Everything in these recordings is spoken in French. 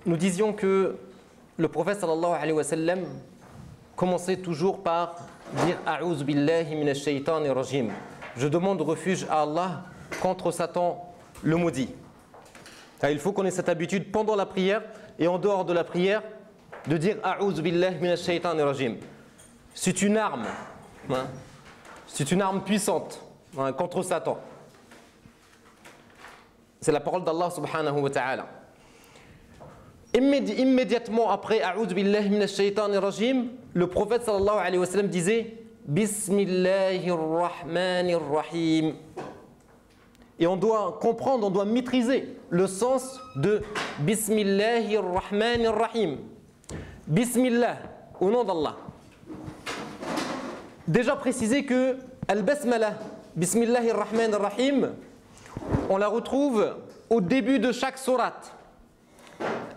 nous disions que le prophète sallallahu alayhi wa sallam commençait toujours par dire A'ouz billahi minash shaytanir rajim. Je demande refuge à Allah contre Satan le maudit. Il faut qu'on ait cette habitude pendant la prière et en dehors de la prière de dire A'ouz billahi minash shaytanir rajim. C'est une arme. C'est une arme puissante contre Satan. C'est la parole d'Allah subhanahu wa ta'ala. Immédiatement après A'ouz billahi minash shaytanir rajim, le prophète sallallahu alayhi wa sallam disait Bismillahir rahmanir rahim. Et on doit comprendre, on doit maîtriser le sens de Bismillahir rahmanir rahim. Bismillah, au nom d'Allah. Déjà précisé que Al-Basmala, Bismillahir rahmanir rahim, on la retrouve au début de chaque sourate,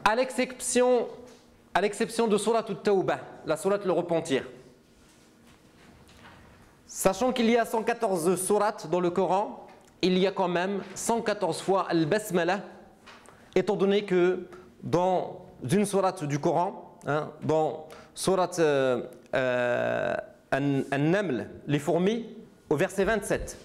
à l'exception de sourate At-Tawbah, la sourate le repentir. Sachant qu'il y a 114 sourates dans le Coran, il y a quand même 114 fois Al-Basmala, étant donné que dans une sourate du Coran, dans sourate An-Naml, les fourmis, au verset 27.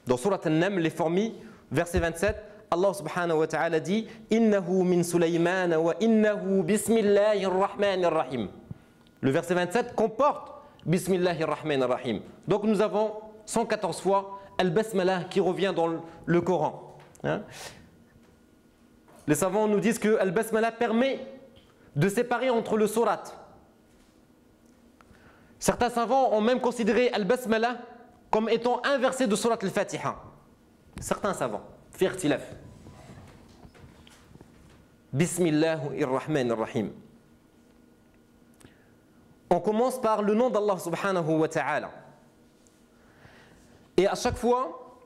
Dans sourate An-Naml, les fourmis, verset 27, Allah subhanahu wa ta'ala dit Innahu min Sulayman wa innahu bismillahir rahmanir rahim. Le verset 27 comporte Bismillahir rahmanir rahim. Donc nous avons 114 fois Al-Basmala qui revient dans le Coran. Les savants nous disent que Al-Basmala permet de séparer entre le surat. Certains savants ont même considéré Al-Basmala comme étant un verset de surat Al-Fatiha. Certains savants. Fi ikhtilaf. Bismillahir rahmanir rahim. On commence par le nom d'Allah subhanahu wa ta'ala. Et à chaque fois,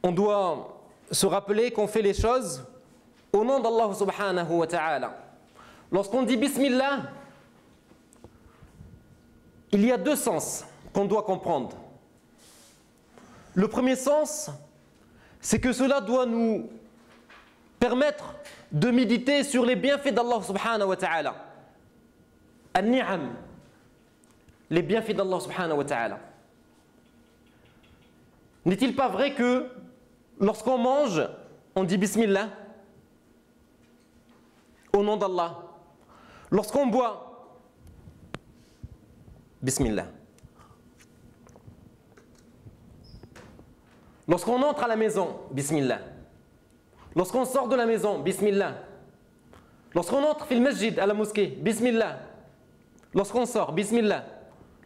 on doit se rappeler qu'on fait les choses au nom d'Allah subhanahu wa ta'ala. Lorsqu'on dit Bismillah, il y a deux sens qu'on doit comprendre. Le premier sens, c'est que cela doit nous permettre de méditer sur les bienfaits d'Allah subhanahu wa ta'ala. An-ni'am, les bienfaits d'Allah subhanahu wa ta'ala. N'est-il pas vrai que lorsqu'on mange, on dit Bismillah au nom d'Allah? Lorsqu'on boit, Bismillah. Lorsqu'on entre à la maison, Bismillah. Lorsqu'on sort de la maison, Bismillah. Lorsqu'on entre fil masjid à la mosquée, Bismillah. Lorsqu'on sort, Bismillah.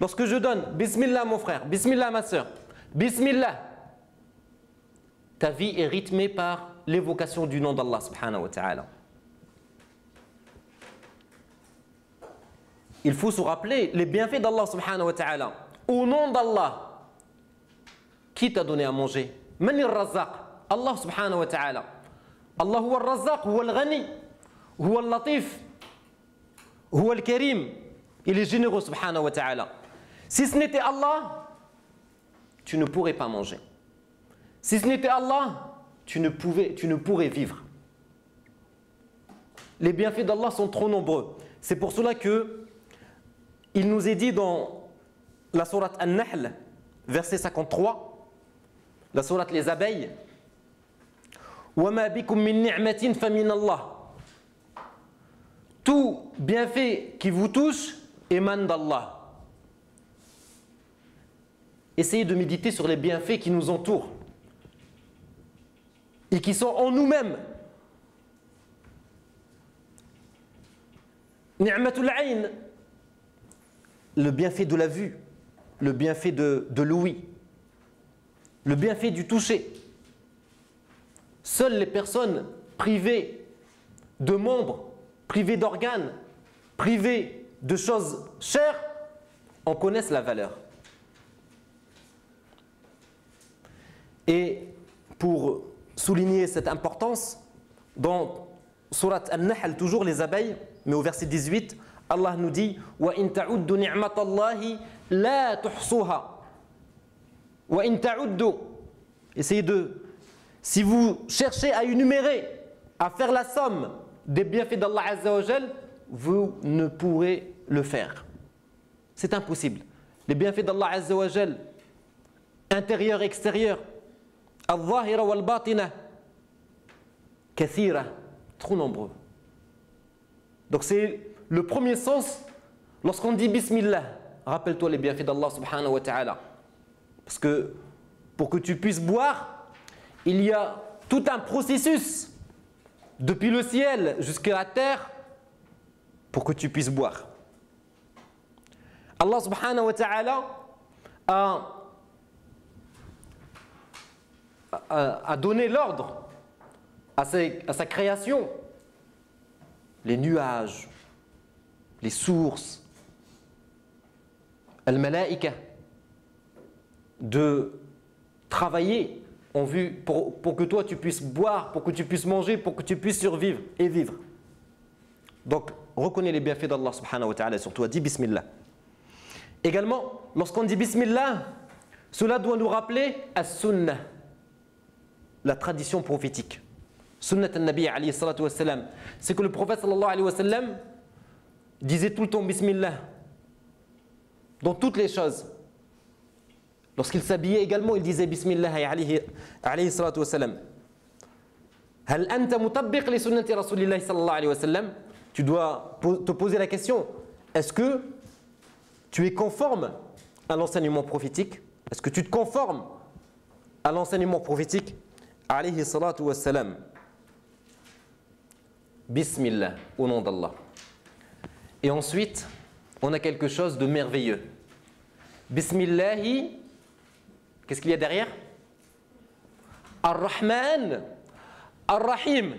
Lorsque je donne, Bismillah mon frère, Bismillah ma soeur, Bismillah. Ta vie est rythmée par l'évocation du nom d'Allah subhanahu wa ta'ala. Il faut se rappeler les bienfaits d'Allah subhanahu wa ta'ala. Au nom d'Allah, qui t'a donné à manger? Man ar-Razzaq? Allah subhanahu wa ta'ala. Allah huwa ar-Razzaq, huwa al-Ghani, huwa al-Latif, huwa al-Karim. Il est généreux subhanahu wa ta'ala. Si ce n'était Allah, tu ne pourrais pas manger. Si ce n'était Allah, tu ne pourrais vivre. Les bienfaits d'Allah sont trop nombreux. C'est pour cela que il nous est dit dans la sourate An-Nahl, verset 53, la sourate les abeilles, وَمَا بِكُم مِّن نِعْمَةٍ فَمِنَ اللَّهِ. Tout bienfait qui vous touche émane d'Allah. Essayez de méditer sur les bienfaits qui nous entourent et qui sont en nous-mêmes. Ni'matul ayn, le bienfait de la vue, le bienfait de l'ouïe, le bienfait du toucher. Seules les personnes privées de membres, privées d'organes, privées de choses chères, en connaissent la valeur. Et pour souligner cette importance, dans sourate An-Nahl, toujours les abeilles, mais au verset 18, Allah nous dit wa in ta'uddu ni'matallahi la tuhsuha. Wa in ta'uddu. Essayez de, si vous cherchez à énumérer, à faire la somme des bienfaits d'Allah Azza wa Jal, vous ne pourrez le faire. C'est impossible. Les bienfaits d'Allah Azza wa Jal, intérieur, extérieur, al-zahira wal-batina, kathira, trop nombreux. Donc c'est le premier sens lorsqu'on dit Bismillah. Rappelle-toi les bienfaits d'Allah subhanahu wa ta'ala. Parce que pour que tu puisses boire, il y a tout un processus depuis le ciel jusqu'à la terre pour que tu puisses boire. Allah subhanahu wa ta'ala a donné l'ordre à sa création, les nuages, les sources, al-malaïka, de travailler en vue pour que toi tu puisses boire, pour que tu puisses manger, pour que tu puisses survivre et vivre. Donc, reconnais les bienfaits d'Allah subhanahu wa ta'ala sur toi, dis Bismillah. Également, lorsqu'on dit Bismillah, cela doit nous rappeler as-sunnah, la tradition prophétique. Sunnat al-Nabi alayhi salatu wa sallam. C'est que le prophète sallallahu alayhi wa sallam disait tout le temps Bismillah dans toutes les choses. Lorsqu'il s'habillait également, il disait Bismillah alayhi salatu wa sallam. Hal anta mutabbiq li sunnati rasulillahi sallallahu alayhi wa sallam? Tu dois te poser la question, est-ce que tu es conforme à l'enseignement prophétique? Est-ce que tu te conformes à l'enseignement prophétique? Alayhi salatu wa sallam. Bismillah, au nom d'Allah. Et ensuite, on a quelque chose de merveilleux. Bismillahi, qu'est-ce qu'il y a derrière? Ar-Rahman, Ar-Rahim.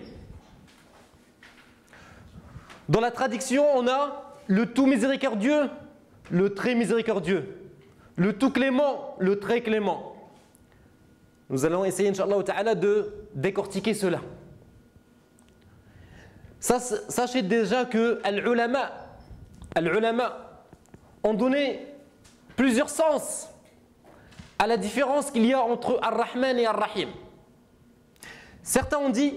Dans la traduction, on a le tout miséricordieux, le très miséricordieux, le tout clément, le très clément. Nous allons essayer, Inch'Allah ta'ala, de décortiquer cela. Sachez déjà que al-ulama ont donné plusieurs sens à la différence qu'il y a entre Ar-Rahman et Ar-Rahim. Certains ont dit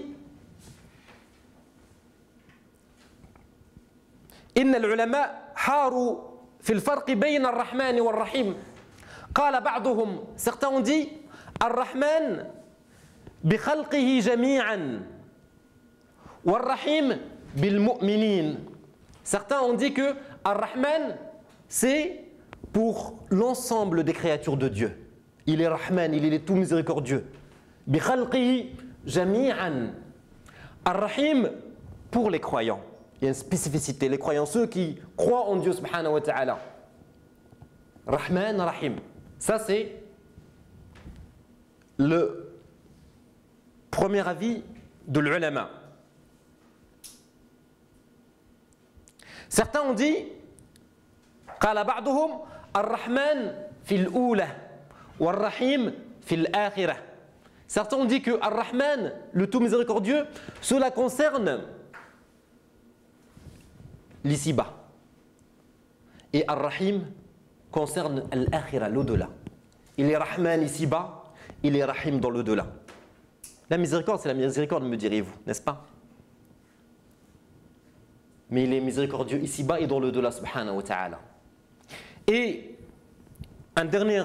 إن العلماء حاروا في الفرق بين الرحمن والرحيم. قال بعضهم, certains ont dit الرحمن بخلقه جميعا والرحيم بالمؤمنين. Certains ont dit que Ar-Rahman, c'est pour l'ensemble des créatures de Dieu. Il est Rahman, il est tout miséricordieux. بخلقه جميعا. Ar-Rahim, pour les croyants. Il y a une spécificité, les croyants, ceux qui croient en Dieu subhanahu wa ta'ala. Rahman, Rahim. Ça c'est le premier avis de l'ulama. Certains ont dit قال بعضهم الرحمن في الأولى والرحيم في الآخرة. Certains ont dit que Ar-Rahman, le tout miséricordieux, cela concerne l'ici-bas. Et Ar-Rahim concerne Al-Akhira, l'au-delà. Il est Rahman ici-bas, il est Rahim dans l'au-delà. La miséricorde, c'est la miséricorde, me direz-vous, n'est-ce pas? Mais il est miséricordieux ici-bas et dans l'au-delà, subhanahu wa ta'ala. Et un dernier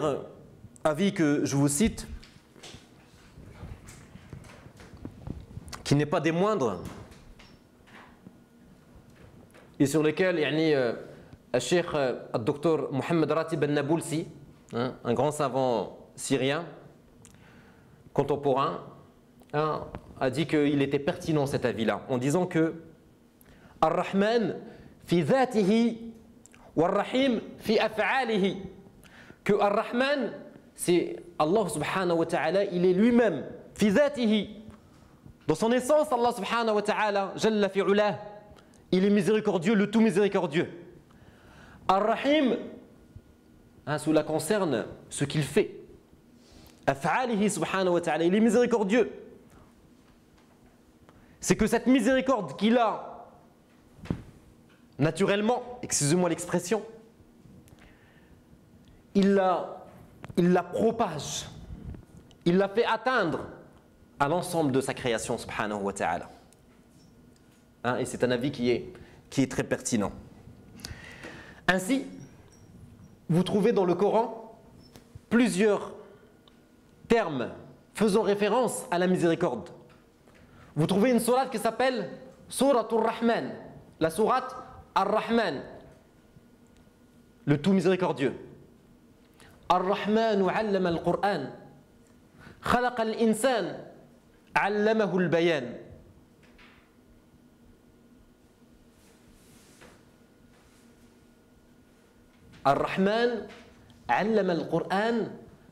avis que je vous cite, qui n'est pas des moindres, et sur lequel le Cheikh Dr Mohamed Ratib al-Nabulsi, un grand savant syrien contemporain, a dit qu'il était pertinent cet avis-là, en disant que Ar-Rahman fi dhatihi war-Rahim fi af'alihi, que Ar-Rahman, c'est Allah subhanahu wa ta'ala, il est lui-même fi dhatihi, dans son essence, Allah subhanahu wa ta'ala jalla fi'ulah, il est miséricordieux, le tout miséricordieux. Ar-Rahim, cela concerne ce qu'il fait. Af'alihi subhanahu wa ta'ala, il est miséricordieux. C'est que cette miséricorde qu'il a naturellement, excusez-moi l'expression, il la propage, il la fait atteindre à l'ensemble de sa création subhanahu wa ta'ala. Hein, et c'est un avis qui est très pertinent. Ainsi, vous trouvez dans le Coran plusieurs termes faisant référence à la miséricorde. Vous trouvez une sourate qui s'appelle Souratul Rahman, la sourate Ar-Rahman, le tout miséricordieux. Ar-Rahmanu 'allama al-Qur'an, khalaqa al-insan, 'allamahu al-bayan. Ar-Rahman 'allama al-Qur'an,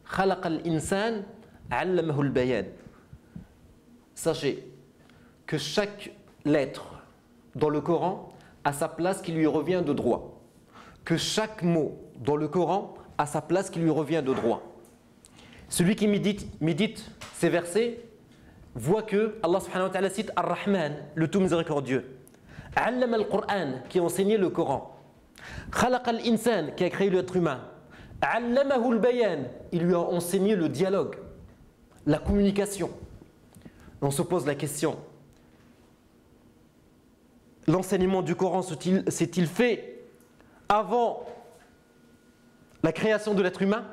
khalaqa al-insan, 'allamahu al-bayan. Sachez que chaque lettre dans le Coran a sa place qui lui revient de droit. Que chaque mot dans le Coran a sa place qui lui revient de droit. Celui qui médite ces versets voit que Allah subhanahu wa ta'ala cite Ar-Rahman, le tout miséricordieux. Allama al-Qur'an, qui a enseigné le Coran. Khalaqa al-insan, qui a créé l'être humain. Allamahu al-bayan, il lui a enseigné le dialogue, la communication. On se pose la question, l'enseignement du Coran s'est-il fait avant la création de l'être humain?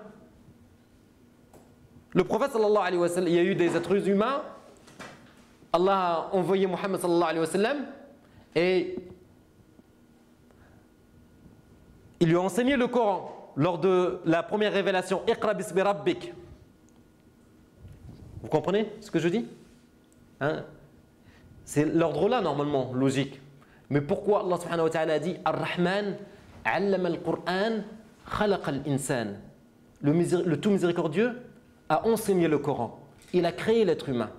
Le prophète sallallahu alayhi wa sallam, il y a eu des êtres humains, Allah a envoyé Muhammad sallallahu alayhi wa sallam et il lui a enseigné le Coran lors de la première révélation. Iqra bismi rabbik. Vous comprenez ce que je dis? Hein? C'est l'ordre là normalement, logique. Mais pourquoi Allah subhanahu wa ta'ala a dit Ar-Rahman, 'allama al-Qur'an, khalaqa al-insan. Le tout miséricordieux a enseigné le Coran. Il a créé l'être humain.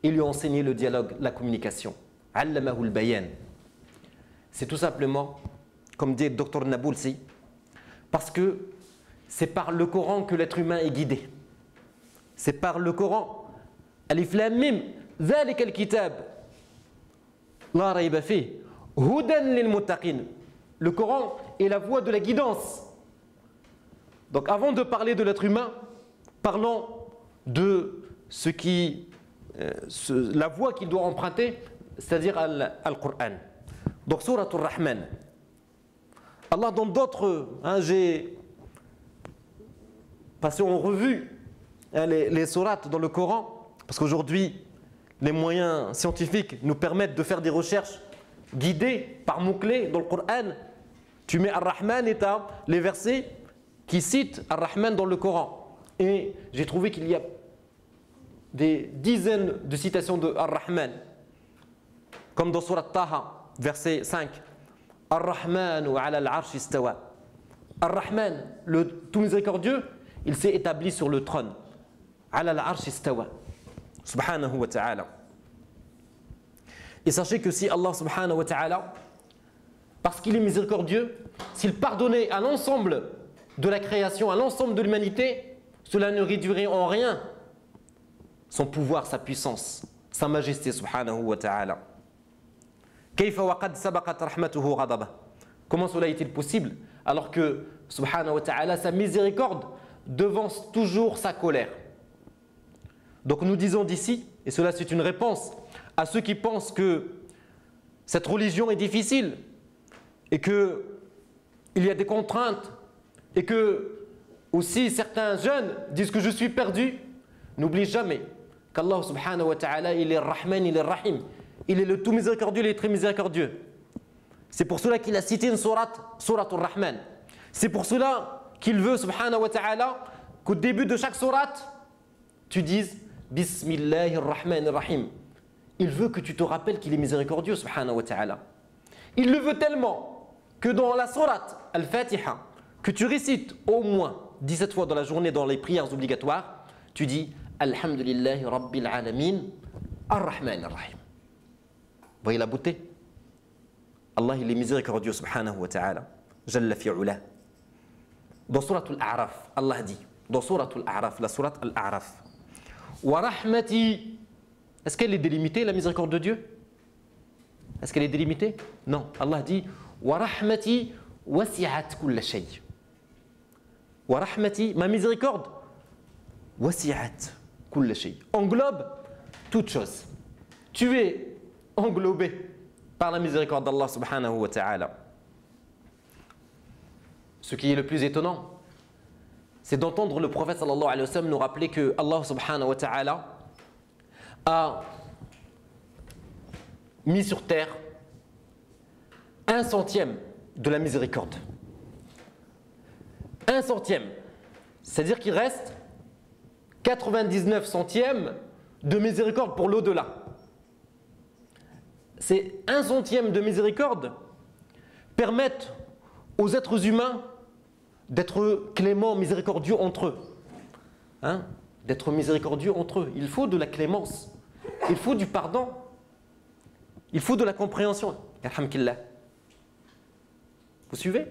Il lui a enseigné le dialogue, la communication. 'Allamahu al-bayan. C'est tout simplement, comme dit le docteur Naboulsi, parce que c'est par le Coran que l'être humain est guidé. C'est par le Coran. Alif Lam Mim, Dhalika al-kitab, la rayba fihi, hudan lil muttaqin. Le Coran est la voie de la guidance. Donc avant de parler de l'être humain, parlons de la voie qu'il doit emprunter, c'est-à-dire Al-Qur'an. Donc Souratul Rahman. Allah dans d'autres, j'ai passé en revue les sourates dans le Coran, parce qu'aujourd'hui, les moyens scientifiques nous permettent de faire des recherches guidées par mots-clés dans le Coran. Tu mets Ar-Rahman et tu as les versets qui citent Ar-Rahman dans le Coran. Et j'ai trouvé qu'il y a des dizaines de citations de Ar-Rahman. Comme dans Surat Taha, verset 5. Ar-Rahmanu ala al-arsh istawa. Ar-Rahman, le tout miséricordieux, il s'est établi sur le trône. Ala al-arsh istawa. Subhanahu wa ta'ala. Et sachez que si Allah subhanahu wa ta'ala, parce qu'il est miséricordieux, s'il pardonnait à l'ensemble de la création, à l'ensemble de l'humanité, cela ne réduirait en rien son pouvoir, sa puissance, sa majesté subhanahu wa ta'ala. Kayfa wa qad sabaqat rahmatuhu ghadabah. Comment cela est-il possible alors que subhanahu wa ta'ala, sa miséricorde devance toujours sa colère? Donc nous disons d'ici, et cela c'est une réponse à ceux qui pensent que cette religion est difficile et qu'il y a des contraintes et que aussi certains jeunes disent que je suis perdu. N'oublie jamais qu'Allah subhanahu wa ta'ala, il est Rahman, il est Rahim. Il est le tout miséricordieux, il est très miséricordieux. C'est pour cela qu'il a cité une sourate, Souratul Rahman. C'est pour cela qu'il veut subhanahu wa ta'ala qu'au début de chaque sourate, tu dises Bismillahirrahmanirrahim. Il veut que tu te rappelles qu'il est miséricordieux subhanahu wa ta'ala. Il le veut tellement que dans la sourate Al-Fatiha, que tu récites au moins 17 fois dans la journée dans les prières obligatoires, tu dis Alhamdulillahi Rabbil Alamin Ar-Rahman Ar-Rahim. Voyez la beauté? Allah il est miséricordieux subhanahu wa ta'ala. Jalla fi'ula. Dans Surat Al-A'raf, Allah dit, dans Surat Al-A'raf, la Surat Al-A'raf, Wa rahmati. Est-ce qu'elle est délimitée, la miséricorde de Dieu? Est-ce qu'elle est délimitée? Non. Allah dit Wa rahmati wasi'at kulla shay. Wa rahmati, ma miséricorde, wasi'at kulla shay. Englobe toute chose. Tu es englobé par la miséricorde d'Allah subhanahu wa ta'ala. Ce qui est le plus étonnant, c'est d'entendre le prophète sallallahu alayhi wa sallam nous rappeler que Allah subhanahu wa ta'ala a mis sur terre 1/100 de la miséricorde. 1/100. C'est-à-dire qu'il reste 99 centièmes de miséricorde pour l'au-delà. Ces 1/100 de miséricorde permettent aux êtres humains d'être cléments, miséricordieux entre eux. Hein? D'être miséricordieux entre eux. Il faut de la clémence. Il faut du pardon. Il faut de la compréhension. Alhamdulillah. Vous suivez?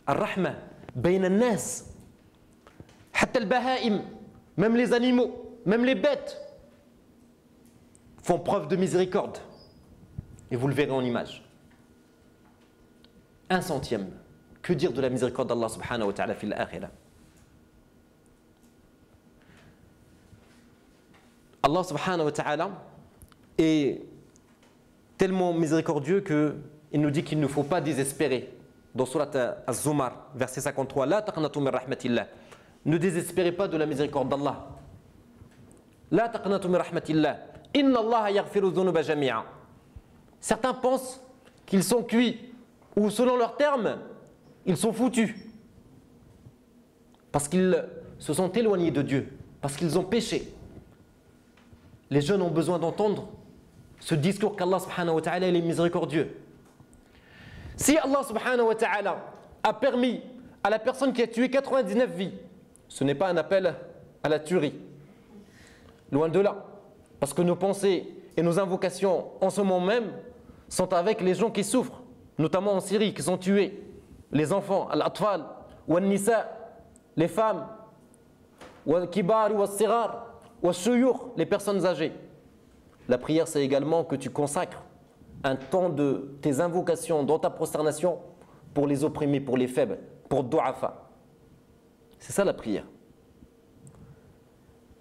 Ar-Rahma, bayna an-nas. Hatta al-baha'im, même les animaux, même les bêtes font preuve de miséricorde. Et vous le verrez en image. 1/100. Que dire de la miséricorde d'Allah subhanahu wa ta'ala fil akhirah? Allah subhanahu wa ta'ala est tellement miséricordieux qu'il nous dit qu'il ne faut pas désespérer. Dans Surat Az-Zumar, verset 53, La taqnatu min rahmatillah. Ne désespérez pas de la miséricorde d'Allah. La taqnatu min rahmatillah. Inna Allah yaghfiru dhunuba jami'a. Certains pensent qu'ils sont cuits, ou selon leurs termes, ils sont foutus. Parce qu'ils se sont éloignés de Dieu, parce qu'ils ont péché. Les jeunes ont besoin d'entendre ce discours qu'Allah subhanahu wa ta'ala est miséricordieux. Si Allah subhanahu wa ta'ala a permis à la personne qui a tué 99 vies, ce n'est pas un appel à la tuerie. Loin de là. Parce que nos pensées et nos invocations en ce moment même sont avec les gens qui souffrent, notamment en Syrie, qui sont tués. Les enfants, al-atfal, ou al-nisa, les femmes, ou al-kibar, ou al-sigar, ou al-shuyukh, les personnes âgées. La prière, c'est également que tu consacres un temps de tes invocations dans ta prosternation pour les opprimés, pour les faibles, pour du'afa. C'est ça la prière.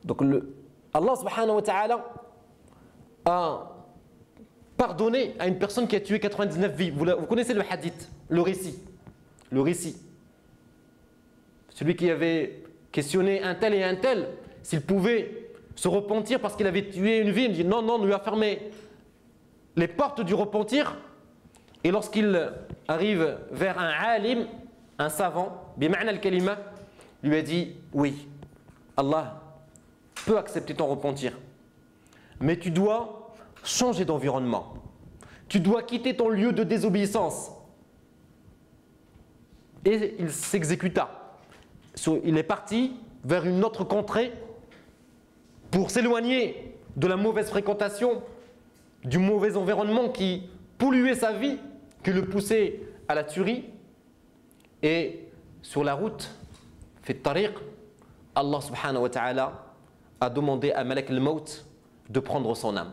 Donc Allah subhanahu wa ta'ala a pardonné à une personne qui a tué 99 vies. Vous connaissez le hadith, le récit. Le récit. Celui qui avait questionné un tel et un tel, s'il pouvait se repentir parce qu'il avait tué une vie, il dit non, non, on lui a fermé les portes du repentir. Et lorsqu'il arrive vers un alim, un savant, bima'na al-kalima, lui a dit oui, Allah peut accepter ton repentir, mais tu dois changer d'environnement. Tu dois quitter ton lieu de désobéissance. Et il s'exécuta. Il est parti vers une autre contrée pour s'éloigner de la mauvaise fréquentation, du mauvais environnement qui polluait sa vie, qui le poussait à la tuerie. Et sur la route, fait tariq, Allah subhanahu wa ta'ala a demandé à Malak al-Maut de prendre son âme.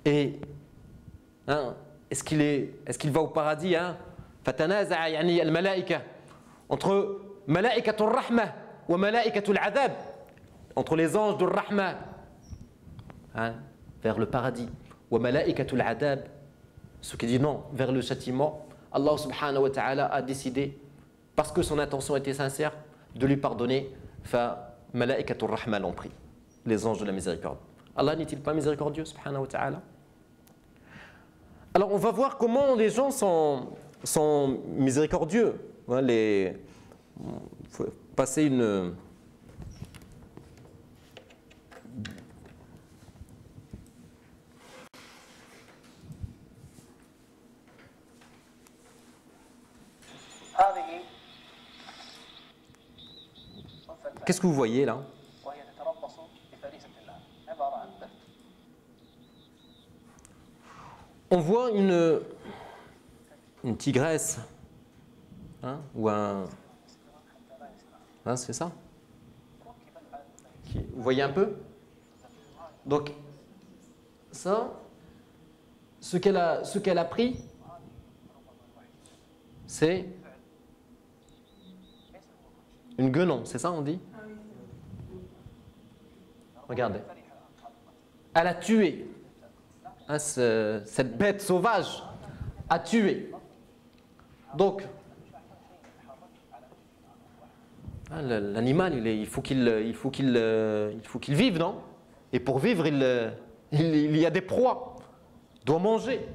Et est-ce qu'il va au paradis? Fatanaza'a yani al-malaika, entre malaikatul rahma wa malaikatul adab, entre les anges de rahma vers le paradis, wa malaikatul adab, ce qui dit non, vers le châtiment. Allah subhanahu wa ta'ala a décidé, parce que son intention était sincère, de lui pardonner. Fa malaikatul rahma l'ont pris, les anges de la miséricorde. Allah n'est-il pas miséricordieux subhanahu wa ta'ala? Alors on va voir comment les gens sont miséricordieux. Il faut passer une... Qu'est-ce que vous voyez là? On voit une tigresse, ou un... c'est ça? Vous voyez un peu? Donc, ça, ce qu'elle a pris, c'est une guenon, c'est ça on dit? Regardez. Elle a tué hein, cette bête sauvage à tuer. Donc, hein, l'animal, il faut qu'il vive, non? Et pour vivre, il y a des proies. Il doit manger.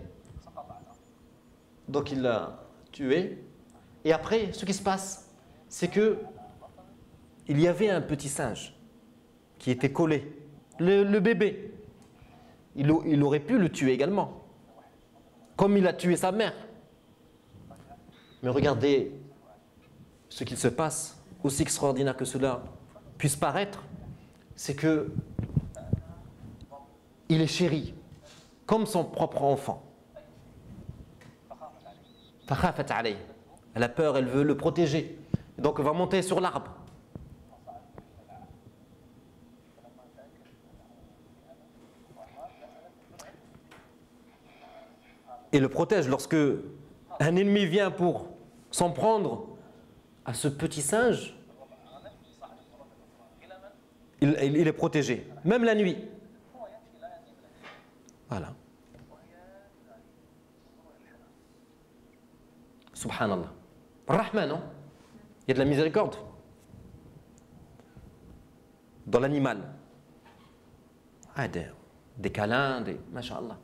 Donc il l'a tué. Et après, ce qui se passe, c'est que il y avait un petit singe qui était collé. Le bébé. Il aurait pu le tuer également. Comme il a tué sa mère. Mais regardez ce qu'il se passe, aussi extraordinaire que cela puisse paraître, c'est que il est chéri, comme son propre enfant. Elle a peur, elle veut le protéger. Donc elle va monter sur l'arbre. Et le protège lorsque un ennemi vient pour s'en prendre à ce petit singe. Il est protégé, même la nuit. Voilà. Subhanallah. Rahman, non? Il y a de la miséricorde dans l'animal. Ah, des câlins, des... Masha'Allah.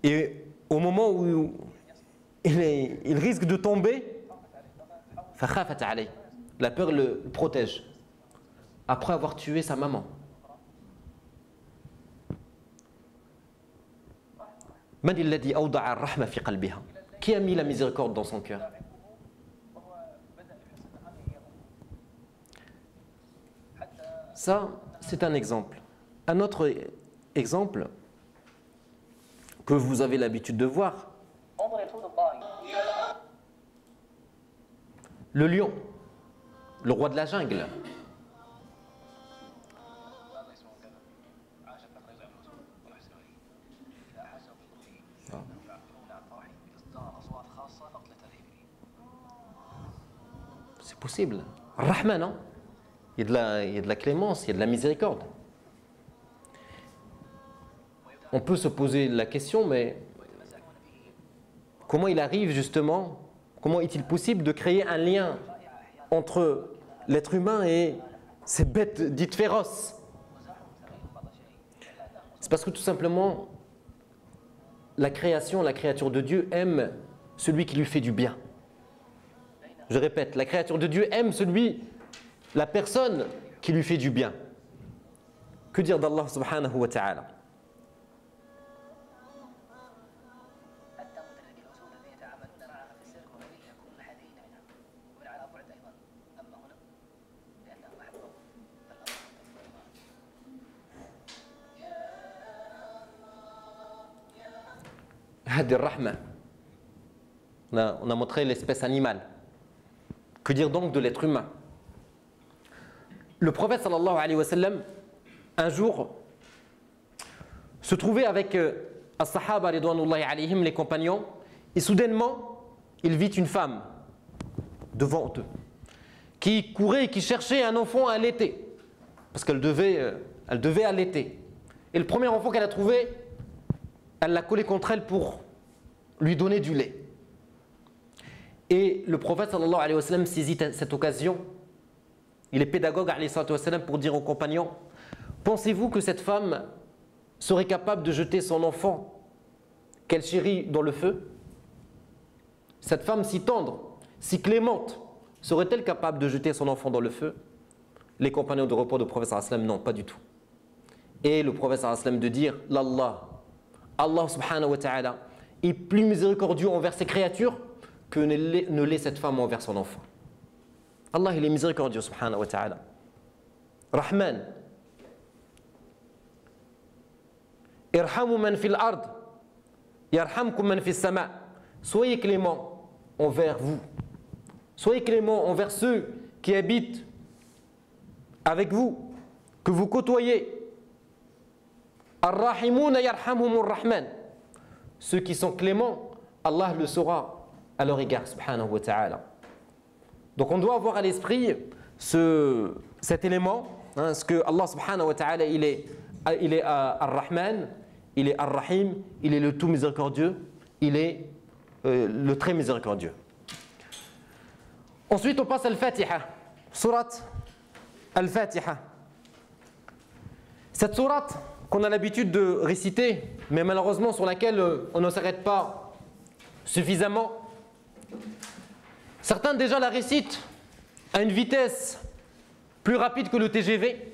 Et au moment où il risque de tomber, la peur le protège. Après avoir tué sa maman. Qui a mis la miséricorde dans son cœur? Ça, c'est un exemple. Un autre exemple que vous avez l'habitude de voir. Le lion, le roi de la jungle. C'est possible. Rahman, non? Il y a de la clémence, il y a de la miséricorde. On peut se poser la question, mais comment il arrive justement, comment est-il possible de créer un lien entre l'être humain et ces bêtes dites féroces? C'est parce que tout simplement, la créature de Dieu aime celui qui lui fait du bien. Je répète, la créature de Dieu aime la personne qui lui fait du bien. Que dire d'Allah subhanahu wa ta'ala? On a montré l'espèce animale. Que dire donc de l'être humain? Le prophète sallallahu alayhi wa sallam, un jour, se trouvait avec as-sahaba ridwanullahi alayhim, les compagnons, et soudainement, il vit une femme devant eux, qui courait et qui cherchait un enfant à allaiter, parce qu'elle devait allaiter. Et le premier enfant qu'elle a trouvé, elle l'a collé contre elle pour lui donner du lait. Et le prophète sallallahu alayhi wa sallam saisit cette occasion. Il est pédagogue alayhi wa sallam pour dire aux compagnons: pensez-vous que cette femme serait capable de jeter son enfant qu'elle chérit dans le feu? Cette femme si tendre, si clémente, serait-elle capable de jeter son enfant dans le feu? Les compagnons de repos du prophète sallallahu alayhi wa sallam, non, pas du tout. Et le prophète sallallahu alayhi wa sallam de dire: Allah subhanahu wa ta'ala est plus miséricordieux envers ses créatures que ne l'est cette femme envers son enfant. Allah, il est miséricordieux subhanahu wa ta'ala. Rahman. Irhamu man fil ard, yarhamkum man fis sama. Soyez clément envers vous. Soyez clément envers ceux qui habitent avec vous, que vous côtoyez. Ar-rahimuna yarhamhumur rahman. Ceux qui sont cléments, Allah le saura à leur égard, subhanahu wa ta'ala. Donc on doit avoir à l'esprit cet élément, hein, ce que Allah subhanahu wa ta'ala, il est Ar-Rahman, il est Ar-Rahim, il est le tout miséricordieux, il est le très miséricordieux. Ensuite, on passe à Al-Fatiha, sourate Al-Fatiha. Cette sourate qu'on a l'habitude de réciter, mais malheureusement sur laquelle on ne s'arrête pas suffisamment. Certains déjà la récitent à une vitesse plus rapide que le TGV,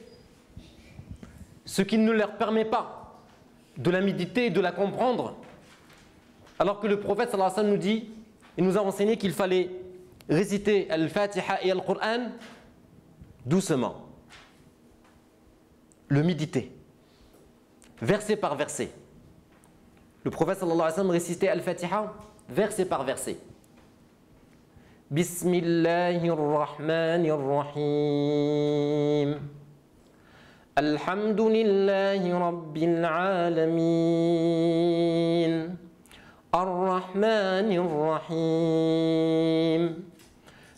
ce qui ne leur permet pas de la méditer et de la comprendre, alors que le prophète sallallahu alayhi wa sallam nous dit, il nous a enseigné qu'il fallait réciter Al-Fatiha et Al-Qur'an doucement, le méditer, verset par verset. Le prophète sallallahu alayhi wa sallam récitait Al-Fatiha verset par verset. Bismillahirrahmanirrahim. Alhamdulillahi rabbil alamin. Ar-Rahmanir-Rahim.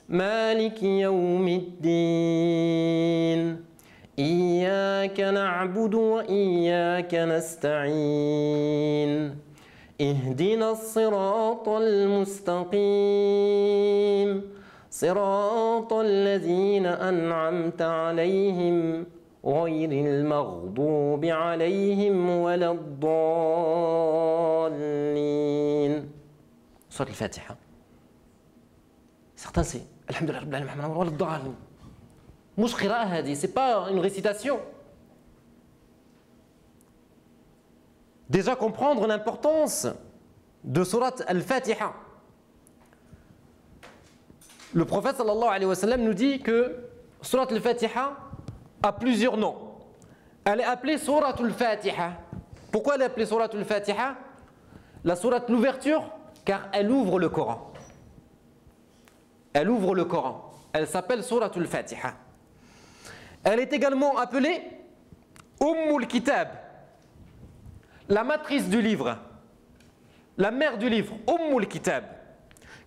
Maliki yawmiddin. Iyyaka na'budu wa iyyaka nasta'in. اهدنا الصراط المستقيم صراط الذين أنعمت عليهم غير المغضوب عليهم ولا الضالين. سورة الفاتحة. Certains c'est Alhamdulillah Rabbil Alamin ولا الضالين. مش قراءة هذه, c'est pas une récitation. Déjà comprendre l'importance de Surat Al-Fatiha. Le prophète sallallahu alayhi wa sallam nous dit que Surat Al-Fatiha a plusieurs noms. Elle est appelée Surat Al-Fatiha. Pourquoi elle est appelée Surat Al-Fatiha? La Surat de l'ouverture, car elle ouvre le Coran. Elle ouvre le Coran. Elle s'appelle Surat Al-Fatiha. Elle est également appelée Ummul Kitab, la matrice du livre, la mère du livre, Ummul Kitab,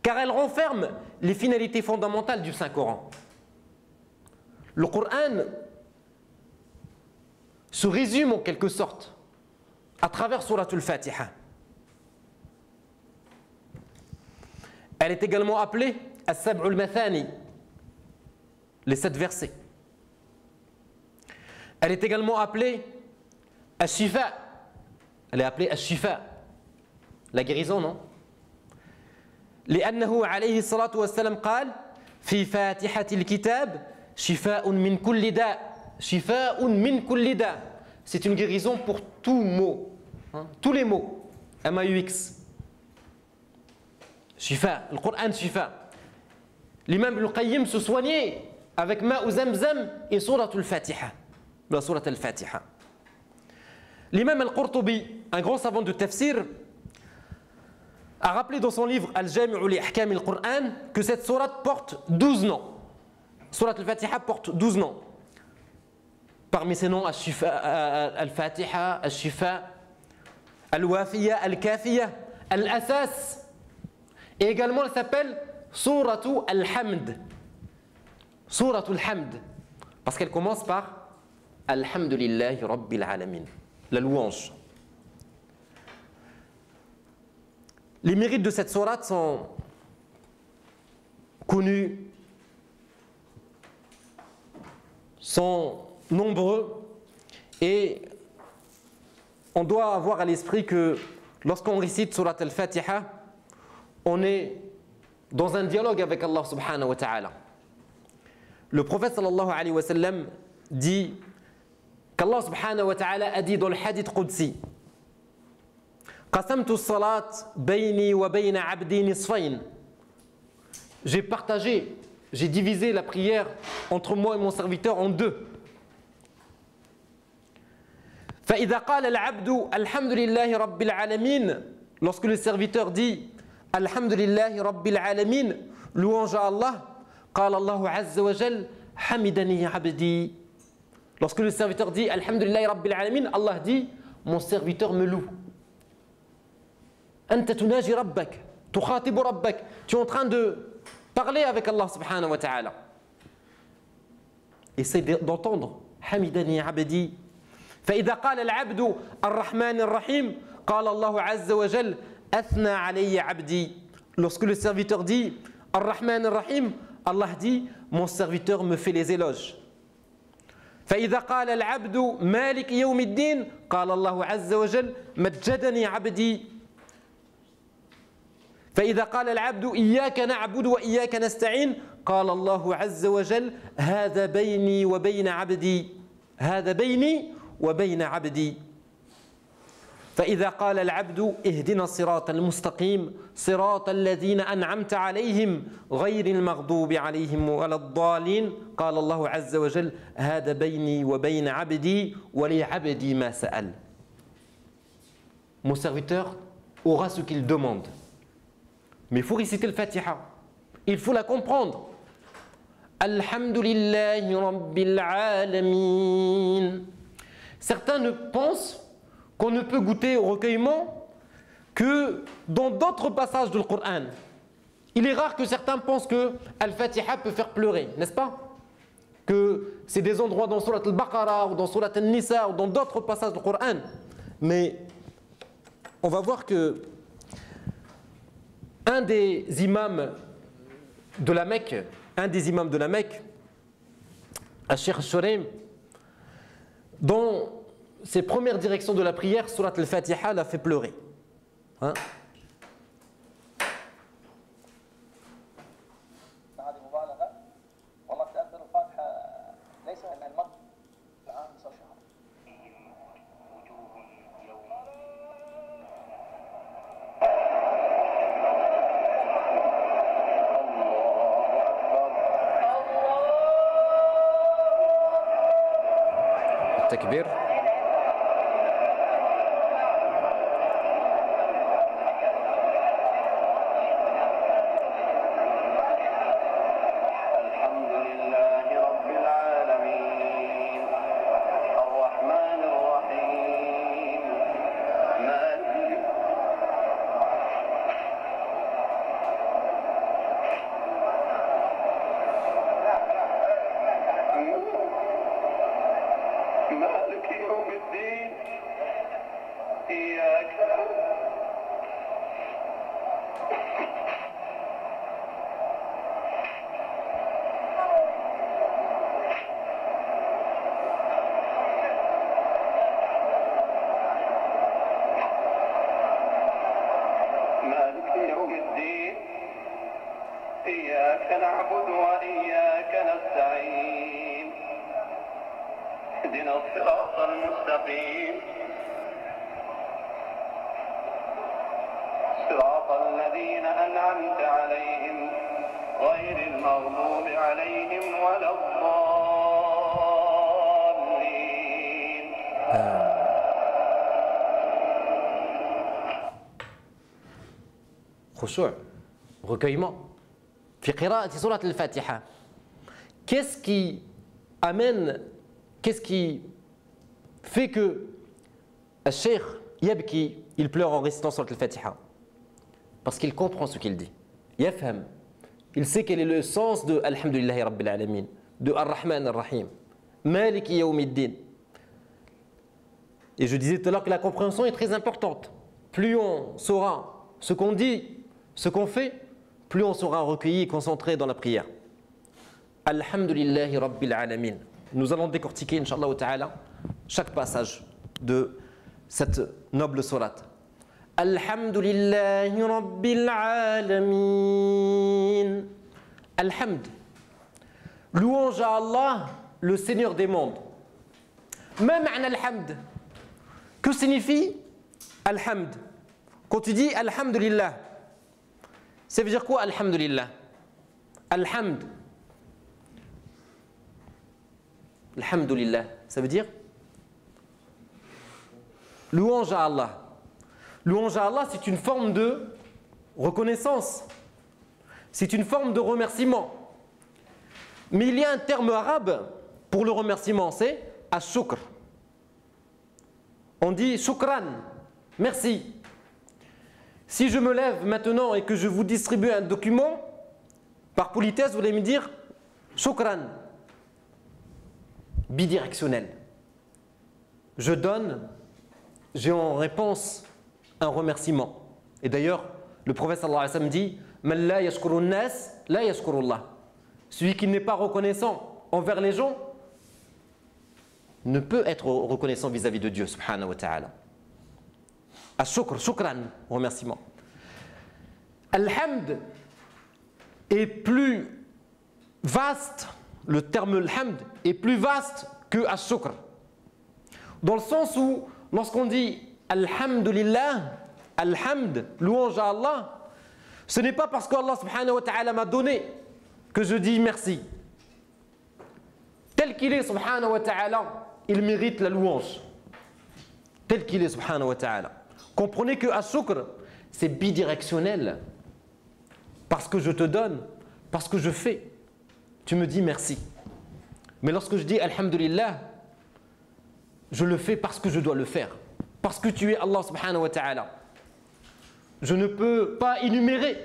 car elle renferme les finalités fondamentales du Saint-Coran. Le Coran se résume en quelque sorte à travers Surat Al-Fatiha. Elle est également appelée As-Sab'ul Mathani, les 7 versets. Elle est également appelée Ash-Shifa. Elle est appelée Ash-Shifa, la guérison, non? لأنه عليه الصلاة والسلام قال في فاتحة الكتاب شفاء من كل داء شفاء من كل داء. C'est une guérison pour tout mot, hein? Tous les mots, M-A-U-X. Shifa, le Coran Shifa. L'imam Ibn Qayyim se soignait avec Ma'u Zamzam et Surat Al-Fatiha, la Surat Al-Fatiha. L'imam Al-Qurtubi, un grand savant de tafsir, a rappelé dans son livre Al-Jami'u li Ahkam al-Qur'an que cette sourate porte 12 noms. Surat Al-Fatiha porte 12 noms. Parmi ces noms, Al-Fatiha, Al-Shifa, Al-Wafiya, Al-Kafiya, Al-Asas. Et également, elle s'appelle Suratu Al-Hamd. Suratu Al-Hamd. Parce qu'elle commence par Alhamdulillahi Rabbil Alamin, la louange. Les mérites de cette sourate sont connus, sont nombreux, et on doit avoir à l'esprit que lorsqu'on récite Surat Al-Fatiha, on est dans un dialogue avec Allah subhanahu wa ta'ala. Le prophète sallallahu alayhi wa sallam dit qu'Allah subhanahu wa ta'ala a dit dans le hadith Qudsi: Qasamtu as-salat bayni wa bayna abdi nisfayn. J'ai partagé, j'ai divisé la prière entre moi et mon serviteur en deux. فإذا قال العبد الحمد لله رب العالمين, lorsque le serviteur dit Alhamdulillahi Rabbil Alamin, louange à Allah, قال الله عز وجل حمدني عبدي. Lorsque le serviteur dit Alhamdulillahi Rabbil Alamin, Allah dit mon serviteur me loue. أنت تناجي ربك تخاطب ربك, tu es en train de Parlez avec Allah subhanahu wa ta'ala. Essayez d'entendre. Hamidani abdi. فإذا قال العبد الرحمن الرحيم قال الله عز وجل أثنى علي عبدي. Lorsque le serviteur dit Ar-Rahman Ar-Rahim, Allah dit mon serviteur me fait les éloges. فإذا قال العبد مالك يوم الدين قال الله عز وجل مجدني عبدي. فإذا قال العبد إياك نعبد وإياك نستعين قال الله عز وجل هذا بيني وبين عبدي. هذا بيني وبين عبدي. فإذا قال العبد اهدنا الصراط المستقيم صراط الذين أنعمت عليهم غير المغضوب عليهم ولا الضالين قال الله عز وجل هذا بيني وبين عبدي ولعبدي ما سأل. Mon serviteur aura ce qu'il demande. Mais il faut réciter le Fatiha. Il faut la comprendre. Alhamdulillahi Rabbil Alamin. Certains ne pensent qu'on ne peut goûter au recueillement que dans d'autres passages du Coran. Il est rare que certains pensent que Al-Fatiha peut faire pleurer, n'est-ce pas? Que c'est des endroits dans Surat Al-Baqarah ou dans Surat Al-Nisa ou dans d'autres passages du Coran. Mais on va voir que un des imams de la Mecque, Al-Sheikh Al-Shuraim, dans ses premières directions de la prière, Surat Al-Fatiha l'a fait pleurer. Hein? التكبير. إياك نعبد وإياك نستعين اهدنا الصراط المستقيم صراط الذين أنعمت عليهم غير المغضوب عليهم ولا الضالين. خشوع, recueillement. في قراءة سورة الفاتحة. Qu'est-ce qui amène, qu'est-ce qui fait que le cheikh yabki, il pleure en récitant Surat al-Fatiha? Parce qu'il comprend ce qu'il dit. Yafham. Il sait quel est le sens de Alhamdulillahi Rabbil Alamin, de Ar-Rahman Ar-Rahim, Maliki Yawmiddin. Et je disais tout à l'heure que la compréhension est très importante. Plus on saura ce qu'on dit, ce qu'on fait, plus on sera recueilli et concentré dans la prière. Alhamdulillahi Rabbil Alamin. Nous allons décortiquer, Inch'Allah ta'ala, chaque passage de cette noble sourate. Alhamdulillahi Rabbil Alamin. Alhamd. Louange à Allah, le Seigneur des mondes. Ma ma'na alhamd. Que signifie alhamd? Quand tu dis alhamdulillah, ça veut dire quoi alhamdulillah? Alhamd. Alhamdulillah, ça veut dire louange à Allah. Louange à Allah, c'est une forme de reconnaissance. C'est une forme de remerciement. Mais il y a un terme arabe pour le remerciement, c'est ash-shukr. On dit shukran, merci. Si je me lève maintenant et que je vous distribue un document, Par politesse, vous allez me dire shukran. Bidirectionnel. Je donne, j'ai en réponse un remerciement. Et d'ailleurs, le prophète sallallahu alayhi wa sallam dit Man la yashkurun nas, la yashkurullah. Celui qui n'est pas reconnaissant envers les gens ne peut être reconnaissant vis-à-vis de Dieu subhanahu wa ta'ala. Ash-shukr, shukran, remerciement. Al-hamd est plus vaste, le terme al-hamd est plus vaste que ash-shukr. Dans le sens où, lorsqu'on dit alhamdulillah, alhamd, louange à Allah, ce n'est pas parce qu'Allah subhanahu wa ta'ala m'a donné que je dis merci. Tel qu'il est subhanahu wa ta'ala, il mérite la louange. Tel qu'il est subhanahu wa ta'ala. Comprenez que ash-shukr, c'est bidirectionnel. Parce que je te donne, parce que je fais, tu me dis merci. Mais lorsque je dis alhamdulillah, je le fais parce que je dois le faire. Parce que tu es Allah subhanahu wa ta'ala. Je ne peux pas énumérer,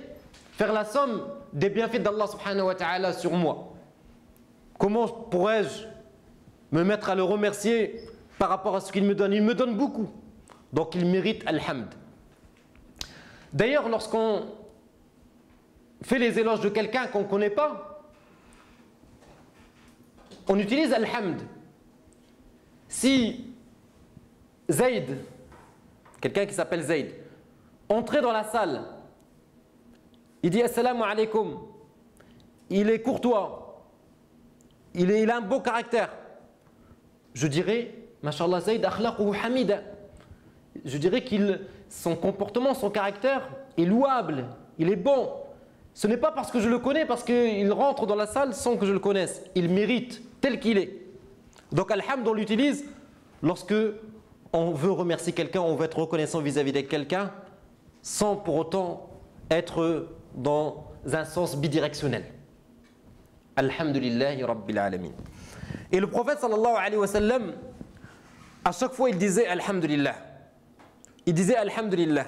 faire la somme des bienfaits d'Allah subhanahu wa ta'ala sur moi. Comment pourrais-je me mettre à le remercier par rapport à ce qu'il me donne? Il me donne beaucoup. Donc il mérite alhamd. D'ailleurs, lorsqu'on fait les éloges de quelqu'un qu'on ne connaît pas, on utilise alhamd. Si Zayd, quelqu'un qui s'appelle Zayd, entrait dans la salle, il dit assalamu alaikum, il est courtois, il a un beau caractère, je dirais, mashallah Zayd akhlaquhu hamida, je dirais que son comportement, son caractère est louable, il est bon. Ce n'est pas parce que je le connais, parce qu'il rentre dans la salle sans que je le connaisse. Il mérite tel qu'il est. Donc alhamd, on l'utilise lorsque on veut remercier quelqu'un, on veut être reconnaissant vis-à-vis de quelqu'un, sans pour autant être dans un sens bidirectionnel. Alhamdulillahi Rabbil Alamin. Et le prophète sallallahu alayhi wa sallam, à chaque fois il disait alhamdulillah. Il disait alhamdulillah.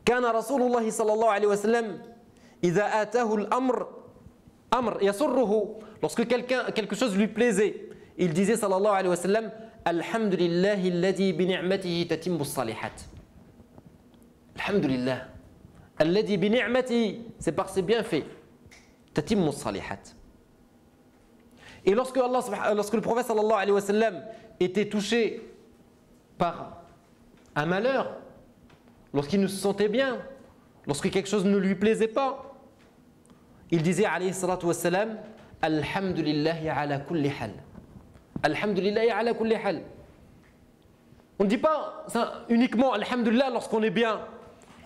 Kana Rasulullah sallallahu alayhi wa sallam, idha atahu al-amr, amr yasurruhu, lorsque quelque chose lui plaisait, il disait sallallahu alayhi wa sallam, alhamdulillahi alladhi bi ni'matihi tatimmu as-salihat. Alhamdulillah. Alladhi bi ni'matihi, c'est par ses bienfaits. Tatimmu as-salihat. Et lorsque le prophète sallallahu alayhi wa sallam était touché par un malheur, lorsqu'il ne se sentait bien, lorsque quelque chose ne lui plaisait pas, il disait alayhi salatu wa salam, alhamdulillahi ala kulli hal. Alhamdulillahi ala kulli hal. On ne dit pas ça uniquement alhamdulillah lorsqu'on est bien,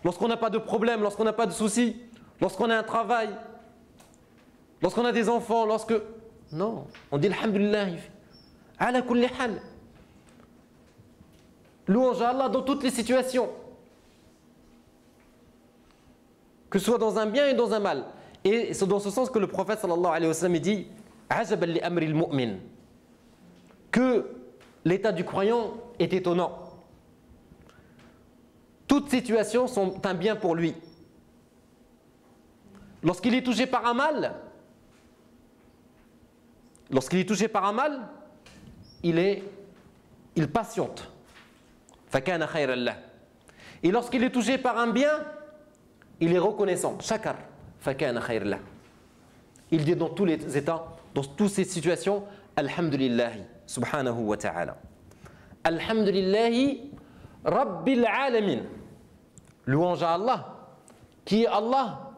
lorsqu'on n'a pas de problème, lorsqu'on n'a pas de soucis, lorsqu'on a un travail, lorsqu'on a des enfants, lorsque... Non, on dit alhamdulillah ala kulli hal. Louange à Allah dans toutes les situations. Que ce soit dans un bien et dans un mal. Et c'est dans ce sens que le prophète sallallahu alayhi wa sallam dit ajaban li amri al-mu'min, que l'état du croyant est étonnant. Toutes situations sont un bien pour lui. Lorsqu'il est touché par un mal, il patiente. Fakana khayran lah. Et lorsqu'il est touché par un bien, il est reconnaissant. Shakar. Fakana khayran lah. Il dit dans tous les états, dans toutes ces situations, alhamdulillahi subhanahu wa ta'ala. Alhamdulillahi rabbil alamin. Louange à Allah, qui est Allah,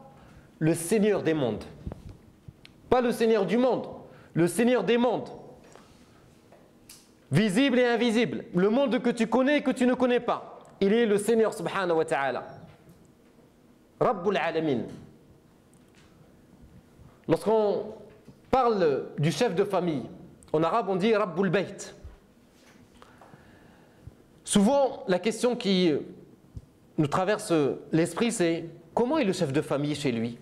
le Seigneur des mondes. Pas le Seigneur du monde, le Seigneur des mondes. Visible et invisible. Le monde que tu connais et que tu ne connais pas. Il est le Seigneur subhanahu wa ta'ala. Rabbul alamin. Lorsqu'on parle du chef de famille, en arabe on dit Rabbul bayt. Souvent la question qui nous traverse l'esprit c'est comment est le chef de famille chez lui?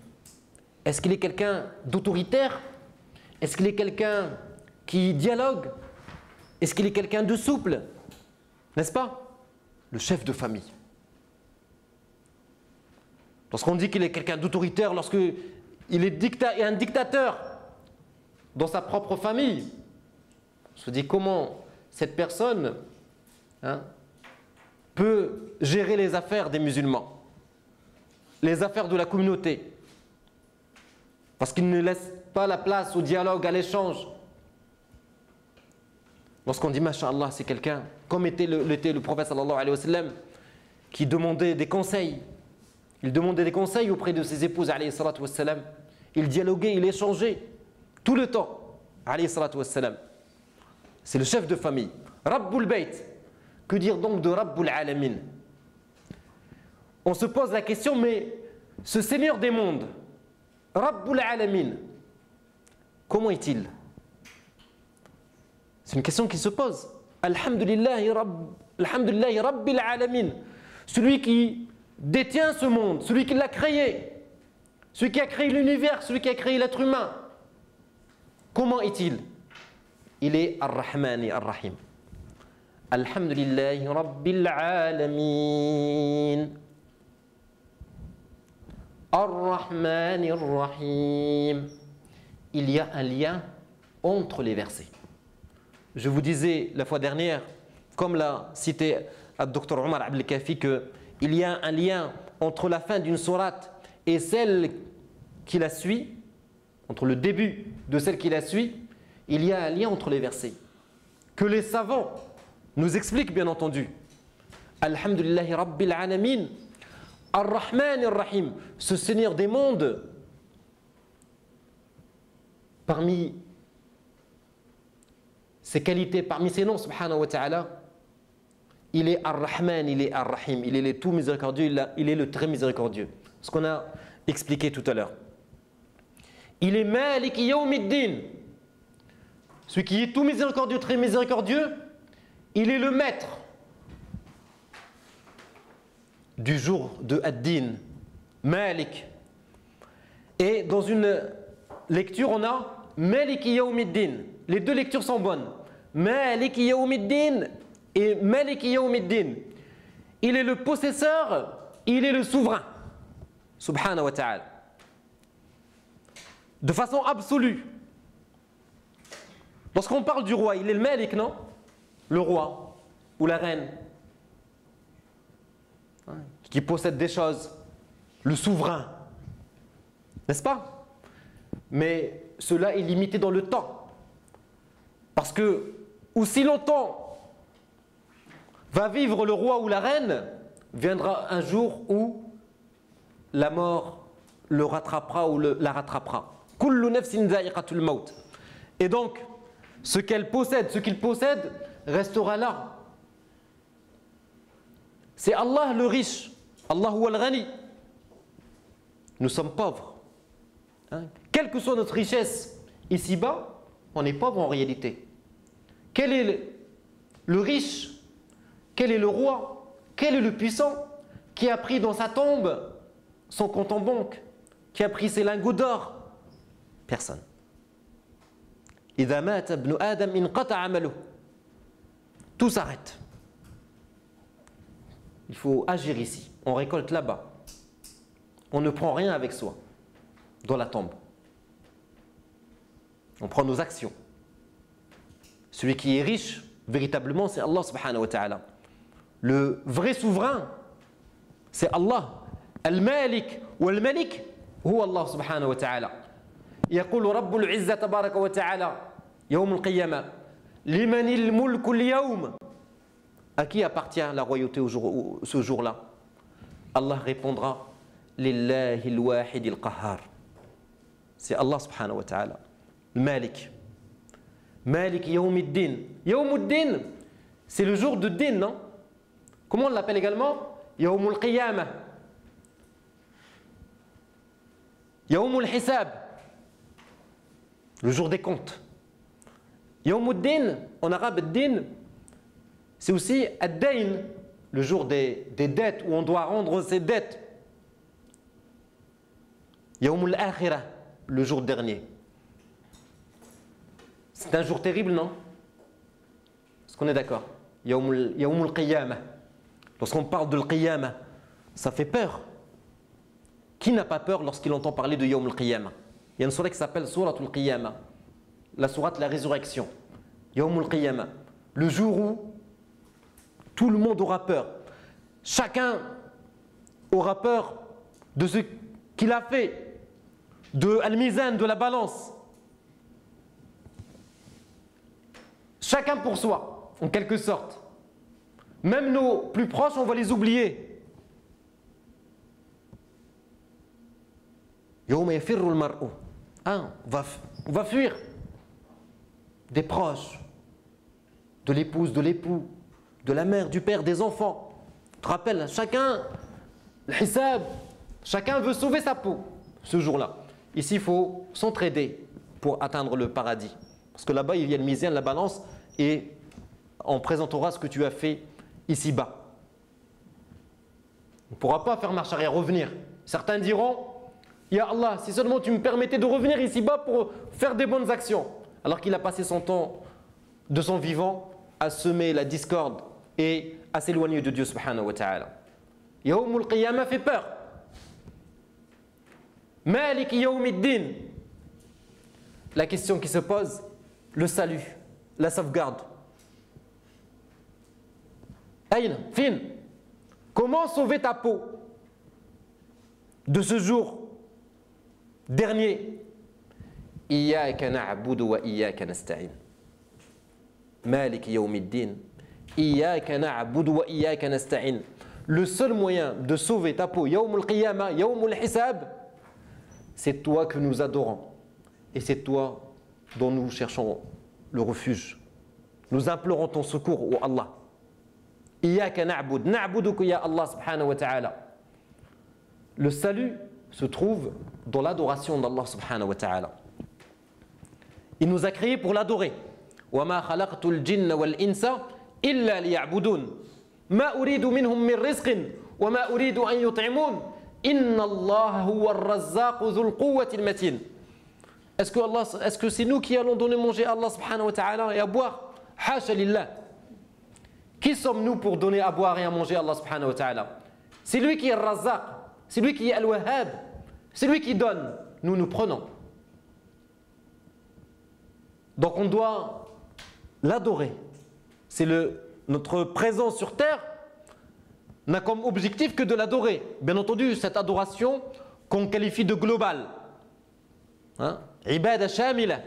Est-ce qu'il est quelqu'un d'autoritaire? Est-ce qu'il est quelqu'un qui dialogue? Est-ce qu'il est quelqu'un de souple? N'est-ce pas? Le chef de famille. Lorsqu'on dit qu'il est quelqu'un d'autoritaire, lorsque il est un dictateur dans sa propre famille. On se dit comment cette personne peut gérer les affaires des musulmans, les affaires de la communauté, parce qu'il ne laisse pas la place au dialogue, à l'échange. Lorsqu'on dit Masha'Allah, c'est quelqu'un, comme était le prophète sallallahu alayhi wa sallam, qui demandait des conseils. Il demandait des conseils auprès de ses épouses alayhi salatu wa sallam. Il dialoguait, il échangeait tout le temps alayhi salatu wa sallam. C'est le chef de famille. Rabbul Bayt. Que dire donc de Rabbul Alamin? On se pose la question, mais ce Seigneur des mondes, Rabbul Alamin, comment est-il? C'est une question qui se pose. Alhamdulillahi Rabbil Alamin. Celui qui détient ce monde, celui qui l'a créé, celui qui a créé l'univers, celui qui a créé l'être humain. Comment est-il? Il est Ar-Rahmani Ar-Rahim. Alhamdulillahi Rabbil Alamin. Ar-Rahmani Ar-Rahim. Il y a un lien entre les versets. Je vous disais la fois dernière, comme l'a cité le Dr Omar Abdelkafi, qu'il y a un lien entre la fin d'une sourate et celle qui la suit, entre le début de celle qui la suit, il y a un lien entre les versets. Que les savants nous expliquent bien entendu. Alhamdulillahi Rabbil Alamin, Ar-Rahman Ar-Rahim, ce Seigneur des mondes, parmi ses qualités, parmi ses noms, subhanahu wa ta'ala, il est Ar-Rahman, il est Ar-Rahim, il est le tout miséricordieux, il est le très miséricordieux. Ce qu'on a expliqué tout à l'heure. Il est Malik Yawmiddin, celui qui est tout miséricordieux, très miséricordieux, il est le maître du jour de Ad-Din, Malik. Et dans une lecture, on a Malik Yawmiddin. Les deux lectures sont bonnes. Malik Yawmiddin et Malik Yawmiddin. Il est le possesseur, il est le souverain. Subhanahu wa ta'ala. De façon absolue. Lorsqu'on parle du roi, il est le Malik, non? Le roi ou la reine qui possède des choses. Le souverain. N'est-ce pas? Mais cela est limité dans le temps. Parce que aussi longtemps va vivre le roi ou la reine, viendra un jour où la mort le rattrapera ou la rattrapera. Kullu nafsin dha'iqatul maut. Et donc, ce qu'elle possède, ce qu'il possède, restera là. C'est Allah le riche. Allah huwa al-ghani. Nous sommes pauvres. Quelle que soit notre richesse ici-bas, on est pauvre en réalité. Quel est le riche? Quel est le roi? Quel est le puissant qui a pris dans sa tombe son compte en banque? Qui a pris ses lingots d'or? Personne. إذا مات ابن آدم انقطع عمله. Tout s'arrête. Il faut agir ici. On récolte là-bas. On ne prend rien avec soi dans la tombe. On prend nos actions. Celui qui est riche, véritablement, c'est Allah subhanahu wa ta'ala. Le vrai souverain, c'est Allah. Al-Malik ou Al-Malik, هو Allah subhanahu wa ta'ala. يقول رب العزة تبارك وتعالى يوم القيامة لمن الملك اليوم. À qui appartient la royauté ce jour-là? Allah répondra Lillahi al-wahid al-qahhar. C'est Allah subhanahu wa ta'ala. Malik. Malik Yawmiddin. Yawmuddin, c'est le jour de Din, non? Comment on l'appelle également? Yawmul Qiyamah. Yawmul Hisab. Le jour des comptes. Yawmuddin, en arabe, Din, c'est aussi Ad-Dayn, le jour des dettes, où on doit rendre ses dettes. Yawmul Akhirah, le jour dernier. C'est un jour terrible, non? Est-ce qu'on est d'accord? Yawmul Qiyamah. Lorsqu'on parle de l'Qiyamah, ça fait peur. Qui n'a pas peur lorsqu'il entend parler de Yawm al-Qiyamah? Il y a une sourate qui s'appelle Surat al-Qiyamah, la sourate de la résurrection. Yawm al-Qiyamah, le jour où tout le monde aura peur. Chacun aura peur de ce qu'il a fait, de al-mizan, de la balance. Chacun pour soi, en quelque sorte. Même nos plus proches, on va les oublier. Yawma yafirru al-mar'u. On va fuir des proches, de l'épouse, de l'époux, de la mère, du père, des enfants. Tu te rappelles, chacun, le hisab, chacun veut sauver sa peau ce jour-là. Ici, il faut s'entraider pour atteindre le paradis. Parce que là-bas, il y a le mizan, la balance, et on présentera ce que tu as fait ici-bas. On ne pourra pas faire marche arrière, revenir. Certains diront, Ya Allah, si seulement tu me permettais de revenir ici-bas pour faire des bonnes actions. Alors qu'il a passé son temps de son vivant à semer la discorde et à s'éloigner de Dieu subhanahu wa ta'ala. Yawmul Qiyamah fait peur. Malik Yawmiddin. La question qui se pose, le salut, la sauvegarde. Aïn, fin. Comment sauver ta peau de ce jour dernier? Iyyaka na'budu wa iyyaka nasta'in. Malik Yawmiddin. Iyyaka na'budu wa iyyaka nasta'in. Le seul moyen de sauver ta peau, Yawmul Qiyamah, Yawmul Hisab, c'est toi que nous adorons. Et c'est toi dont nous cherchons le refuge. Nous implorons ton secours, ô Allah. Iyyaka na'bud. Na'buduka ya Allah subhanahu wa ta'ala. Le salut se trouve dans l'adoration d'Allah subhanahu wa ta'ala. Il nous a créés pour l'adorer. وَمَا خَلَقْتُ الْجِنَّ وَالْإِنسَ إِلَّا لِيَعْبُدُونَ مَا أُرِيدُ مِنْهُمْ مِنْ رِزْقٍ وَمَا أُرِيدُ أَنْ يُطْعِمُونَ إِنَّ اللَّهَ هُوَ الرَّزَّاقُ ذُو الْقُوَّةِ الْمَتِينَ. Est-ce que c'est nous qui allons donner manger à Allah subhanahu wa ta'ala et à boire? Hasha lillah. Qui sommes-nous pour donner à boire et à manger à Allah subhanahu wa ta'ala? C'est lui qui est Razzaq, c'est lui qui est Al-Wahhab, c'est lui qui donne, nous prenons. Donc on doit l'adorer. C'est notre présence sur terre n'a comme objectif que de l'adorer. Bien entendu, cette adoration qu'on qualifie de globale. Ibada shamila.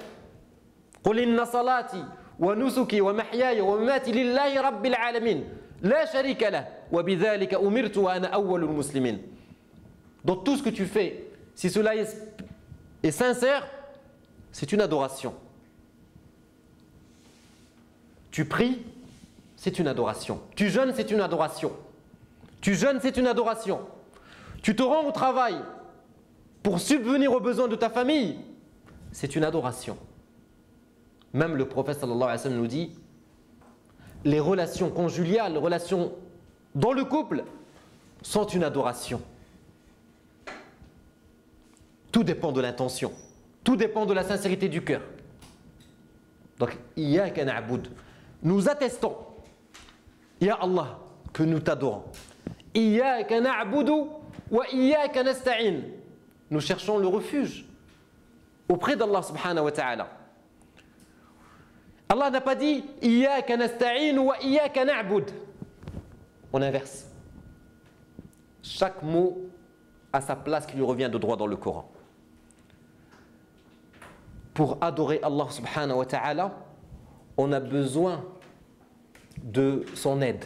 Qul inna salati wa nusuki wa mahyaya wa mamati lillahi rabbil alamin. La sharika lah. Wa bidhalika umirtu wa ana awwalul muslimin. Dans tout ce que tu fais, si cela est sincère, c'est une adoration. Tu pries, c'est une adoration. Tu jeûnes, c'est une adoration. Tu jeûnes, c'est une adoration. Tu te rends au travail pour subvenir aux besoins de ta famille, c'est une adoration. Même le prophète sallallahu alayhi wa sallam nous dit, les relations conjugales, les relations dans le couple sont une adoration. Tout dépend de l'intention. Tout dépend de la sincérité du cœur. Donc, iyyaka na'bud. Nous attestons, Ya Allah, que nous t'adorons. Iyyaka na'budu wa iyyaka nasta'in. Nous cherchons le refuge auprès d'Allah subhanahu wa ta'ala. Allah n'a pas dit Iyyaka nasta'in wa iyyaka na'bud. On inverse. Chaque mot a sa place qui lui revient de droit dans le Coran. Pour adorer Allah subhanahu wa ta'ala, on a besoin de son aide.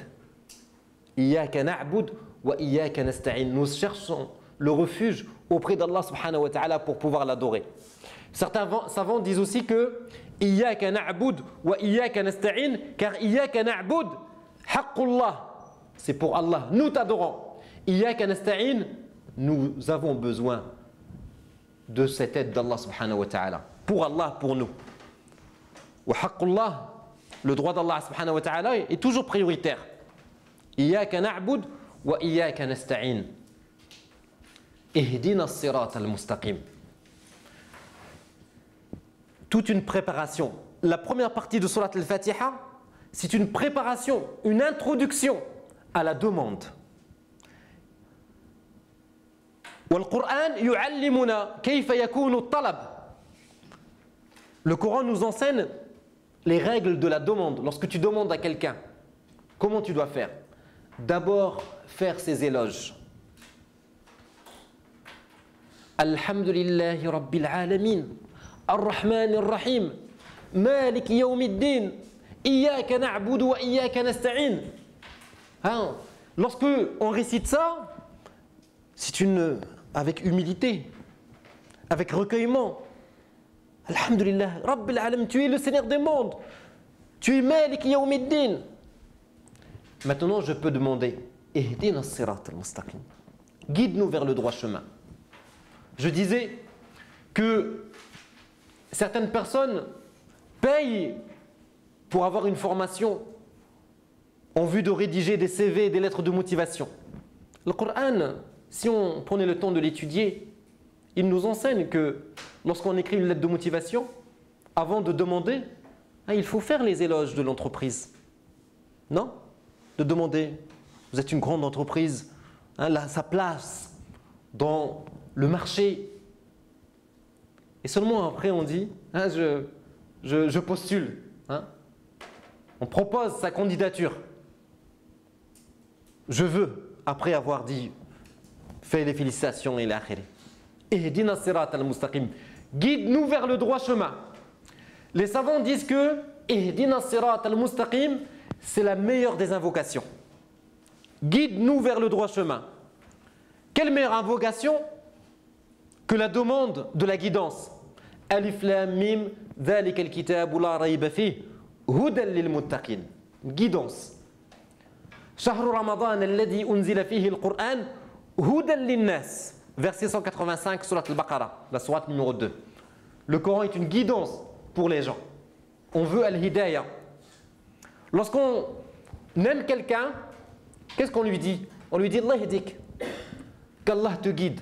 Iyyaka na'bud wa iyyaka nasta'in. Nous cherchons le refuge auprès d'Allah subhanahu wa ta'ala pour pouvoir l'adorer. Certains savants disent aussi que Iyyaka na'bud wa iyyaka nasta'in, car Iyyaka na'bud haqqullah, c'est pour Allah, nous t'adorons. Iyyaka nasta'in, nous avons besoin de cette aide d'Allah subhanahu wa ta'ala. Pour Allah, pour nous. Wa haqqullah, le droit d'Allah subhanahu wa ta'ala est toujours prioritaire. Iyyaka na'bud wa iyyaka nasta'in. Ihdina as-sirata al-mustaqim. Toute une préparation. La première partie de Surat al-Fatiha, c'est une préparation, une introduction à la demande. والقرآن يعلمنا كيف يكون الطلب. Le Coran nous enseigne les règles de la demande. Lorsque tu demandes à quelqu'un, comment tu dois faire? D'abord, faire ses éloges. Alhamdulillahi Rabbil Alamin, Ar-Rahman Ar-Rahim, Malik Yawmiddin, Iyyaka na'budu wa Iyyaka nasta'in. Lorsque on récite ça, avec humilité, avec recueillement, Alhamdulillah, Rabbil Alamin, tu es le Seigneur des mondes, tu es Malik Yawmiddin. Maintenant, je peux demander, Ihdina as-sirat al-mustaqim, guide-nous vers le droit chemin. Je disais que certaines personnes payent pour avoir une formation en vue de rédiger des CV et des lettres de motivation. Le Coran, si on prenait le temps de l'étudier, il nous enseigne que lorsqu'on écrit une lettre de motivation, avant de demander, il faut faire les éloges de l'entreprise. Non? De demander, vous êtes une grande entreprise, sa place dans le marché. Et seulement après on dit, je postule. On propose sa candidature. Je veux, après avoir dit, fais les félicitations et l'akhiri. Ihdina sirat al-mustaqim. Guide-nous vers le droit chemin. Les savants disent que Ihdina sirat al-mustaqim, c'est la meilleure des invocations. Guide-nous vers le droit chemin. Quelle meilleure invocation que la demande de la guidance? Alif lam mim, dhalika al-kitabu la rayba fihi, hudan lil muttaqin. Guidance. Shahru Ramadan alladhi unzila fihi al-Qur'an, hudan lin nas. Verset 185, Surat al-Baqarah, la sourate numéro 2. Le Coran est une guidance pour les gens. On veut al-hidayah. Lorsqu'on aime quelqu'un, qu'est-ce qu'on lui dit? On lui dit Allah yahdik, qu'Allah te guide.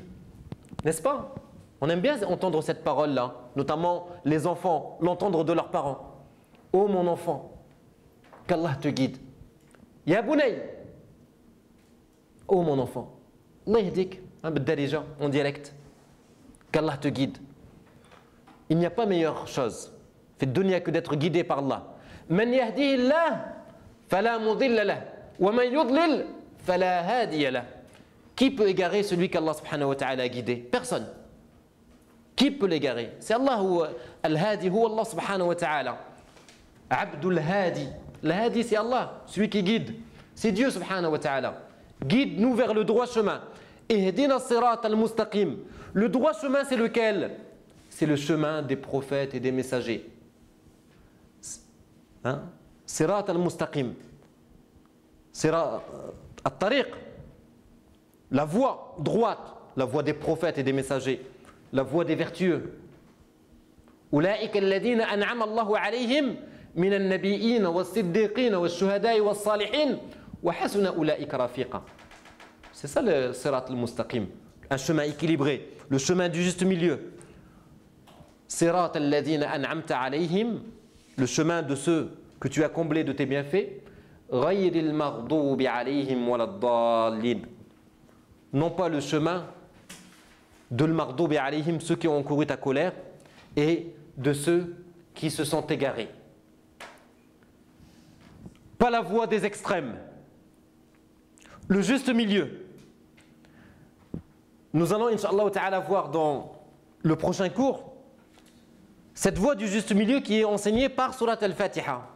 N'est-ce pas? On aime bien entendre cette parole-là, notamment les enfants, l'entendre de leurs parents. Oh mon enfant, qu'Allah te guide. Ya bunay, oh mon enfant, Allah yahdik. En dialecte, qu'Allah te guide. Il n'y a pas meilleure chose fait de dunya que d'être guidé par Allah. Man yahdihillah fala mudilla lah wa man yudlil fala hadiya lah. Qui peut égarer celui qu'Allah subhanahu wa ta'ala a guidé? Personne. Qui peut l'égarer? C'est Allah ou al-hadi, ou Allah subhanahu wa ta'ala. Abdul hadi. Al-hadi c'est Allah, celui qui guide. C'est Dieu subhanahu wa ta'ala. Guide-nous vers le droit chemin. Ihdina sirat al-mustaqim. Le droit chemin, c'est lequel? C'est le chemin des prophètes et des messagers. Sirat al-mustaqim. Sirat al-tariq. La voie droite, la voie des prophètes et des messagers, la voie des vertueux. Ulaika alladhina an'ama Allahu alayhim min an-nabiyyin was-siddiqin wash-shuhada'i was-salihin wa hasuna ulaika rafiqa. C'est ça le sirat al-mustaqim, un chemin équilibré, le chemin du juste milieu. Sirat alladhina an'amta alayhim, le chemin de ceux que tu as comblés de tes bienfaits. Ghayril maghdubi alayhim waladdallin. Non pas le chemin de al-maghdubi alayhim, ceux qui ont encouru ta colère, et de ceux qui se sont égarés. Pas la voie des extrêmes. Le juste milieu. Nous allons, Inch'Allah ta'ala, voir dans le prochain cours cette voie du juste milieu qui est enseignée par Surat al-Fatiha.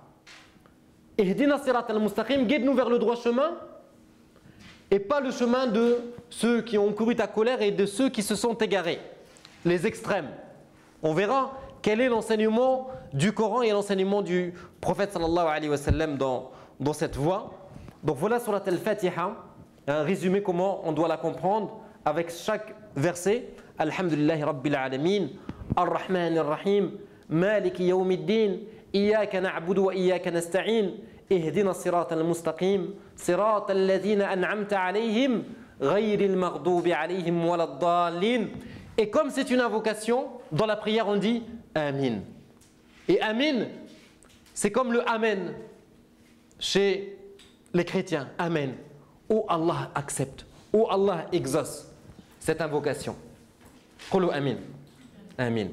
Ihdina sirat al-mustaqim, guide-nous vers le droit chemin, et pas le chemin de ceux qui ont couru ta colère et de ceux qui se sont égarés. Les extrêmes. On verra quel est l'enseignement du Coran et l'enseignement du prophète sallallahu alayhi wa sallam dans cette voie. Donc voilà Surat al-Fatiha, un résumé comment on doit la comprendre avec chaque verset. Alhamdulillahi Rabbil Alamin, Ar-Rahman Ar-Rahim, Maliki Yawmiddin, Iyyaka na'budu wa Iyyaka nasta'in, Ihdina as-sirata al-mustaqim, sirata alladhina an'amta alayhim, ghayril maghdubi alayhim waladdallin. Et comme c'est une invocation, dans la prière on dit Amin. Et Amin, c'est comme le Amen chez les chrétiens. Amen. Oh Allah accepte. Oh Allah exauce. cette invocation. Qulu amin. Amin.